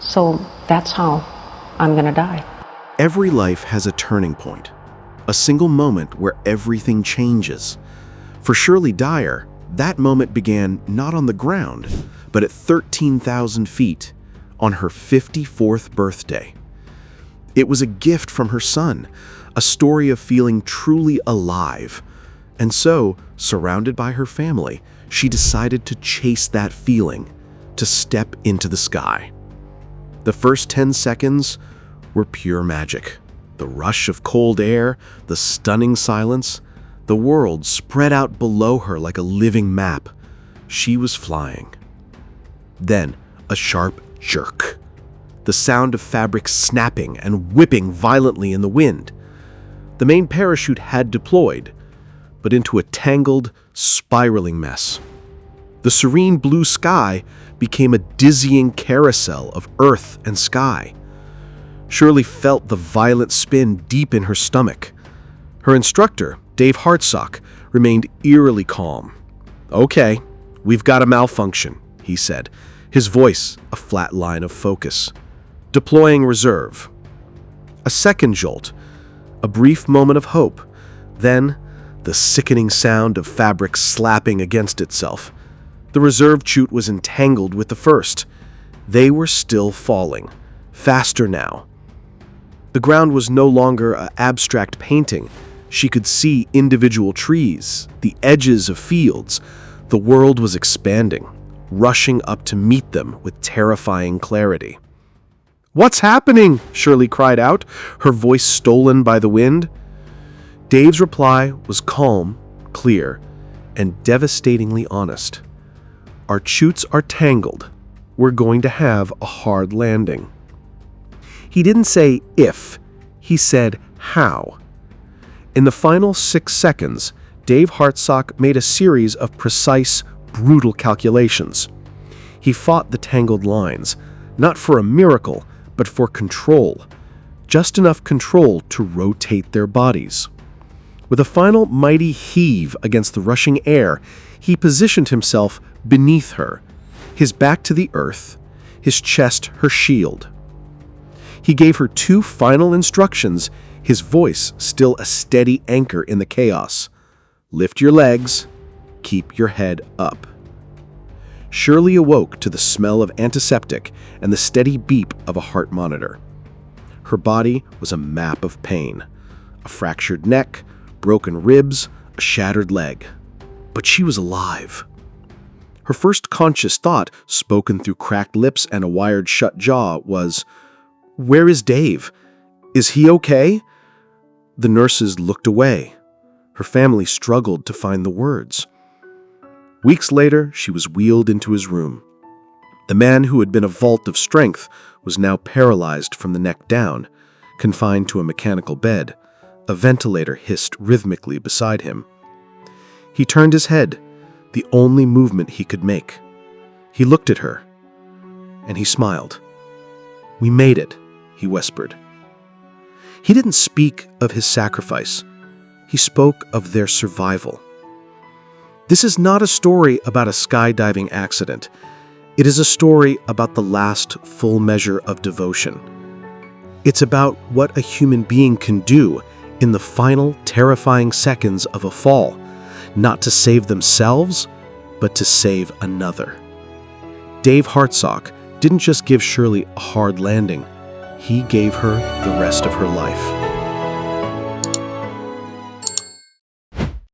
So that's how I'm gonna die. Every life has a turning point, a single moment where everything changes. For Shirley Dyer, that moment began not on the ground, but at 13,000 feet on her 54th birthday. It was a gift from her son, a story of feeling truly alive. And so, surrounded by her family, she decided to chase that feeling, to step into the sky. The first 10 seconds were pure magic. The rush of cold air, the stunning silence, the world spread out below her like a living map. She was flying. Then, a sharp jerk. The sound of fabric snapping and whipping violently in the wind. The main parachute had deployed, but into a tangled, spiraling mess. The serene blue sky became a dizzying carousel of earth and sky. Shirley felt the violent spin deep in her stomach. Her instructor, Dave Hartsock, remained eerily calm. "Okay, we've got a malfunction," he said, his voice a flat line of focus. "Deploying reserve." A second jolt, a brief moment of hope, then the sickening sound of fabric slapping against itself. The reserve chute was entangled with the first. They were still falling, faster now. The ground was no longer an abstract painting. She could see individual trees, the edges of fields. The world was expanding, rushing up to meet them with terrifying clarity. "What's happening?" Shirley cried out, her voice stolen by the wind. Dave's reply was calm, clear, and devastatingly honest. "Our chutes are tangled. We're going to have a hard landing." He didn't say if, he said how. In the final 6 seconds, Dave Hartsock made a series of precise, brutal calculations. He fought the tangled lines, not for a miracle, but for control. Just enough control to rotate their bodies. With a final mighty heave against the rushing air, he positioned himself beneath her, his back to the earth, his chest her shield. He gave her 2 final instructions, his voice still a steady anchor in the chaos. "Lift your legs, keep your head up." Shirley awoke to the smell of antiseptic and the steady beep of a heart monitor. Her body was a map of pain, a fractured neck, broken ribs, a shattered leg. But she was alive. Her first conscious thought, spoken through cracked lips and a wired shut jaw, was, "Where is Dave? Is he okay?" The nurses looked away. Her family struggled to find the words. Weeks later, she was wheeled into his room. The man who had been a vault of strength was now paralyzed from the neck down, confined to a mechanical bed. A ventilator hissed rhythmically beside him. He turned his head, the only movement he could make. He looked at her, and he smiled. "We made it," he whispered. He didn't speak of his sacrifice. He spoke of their survival. This is not a story about a skydiving accident. It is a story about the last full measure of devotion. It's about what a human being can do in the final terrifying seconds of a fall, not to save themselves, but to save another. Dave Hartsock didn't just give Shirley a hard landing, he gave her the rest of her life.